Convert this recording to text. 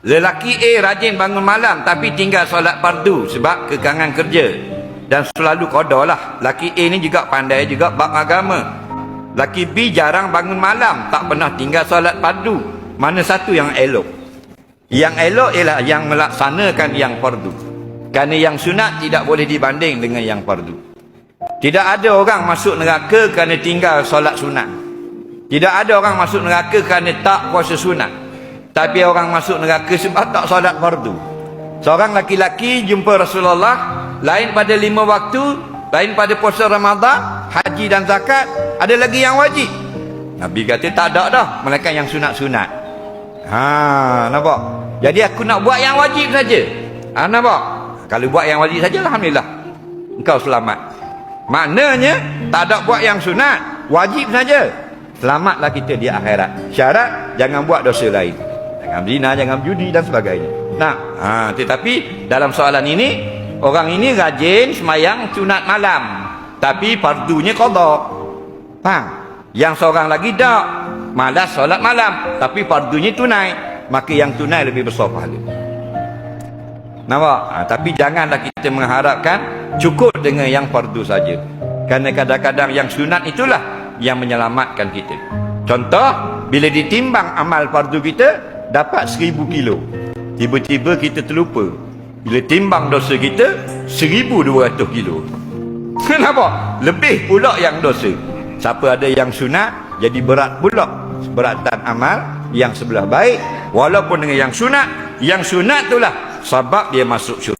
Lelaki A rajin bangun malam tapi tinggal solat fardu sebab kekangan kerja dan selalu qada lah. Lelaki A ni juga pandai juga bab agama. Lelaki B jarang bangun malam, tak pernah tinggal solat fardu. Mana satu yang elok? Yang elok ialah yang melaksanakan yang fardu. Kerana yang sunat tidak boleh dibanding dengan yang fardu. Tidak ada orang masuk neraka kerana tinggal solat sunat. Tidak ada orang masuk neraka kerana tak puasa sunat. Tapi orang masuk neraka sebab tak solat fardu. Seorang laki-laki jumpa Rasulullah, lain pada 5 waktu, lain pada puasa Ramadan, haji dan zakat, ada lagi yang wajib. Nabi kata tak ada dah, melainkan yang sunat-sunat. Nampak? Jadi aku nak buat yang wajib saja. Nampak? Kalau buat yang wajib saja, alhamdulillah, engkau selamat. Maknanya tak ada buat yang sunat, wajib saja. Selamatlah kita di akhirat. Syarat jangan buat dosa lain. Jangan zina, jangan judi dan sebagainya. Tetapi dalam soalan ini, orang ini rajin semayang sunat malam, tapi fardunya qada. Faham? Yang seorang lagi tak, malas solat malam, tapi fardunya tunai. Maka yang tunai lebih besar pahala. Nampak? Tapi janganlah kita mengharapkan cukup dengan yang fardu saja. Kerana kadang-kadang yang sunat itulah yang menyelamatkan kita. Contoh, bila ditimbang amal fardu kita dapat 1000 kilo, tiba-tiba kita terlupa, bila timbang dosa kita 1200 kilo. Kenapa? Lebih pula yang dosa. Siapa ada yang sunat, jadi berat pula beratan amal yang sebelah baik. Walaupun dengan yang sunat itulah sebab dia masuk syurga.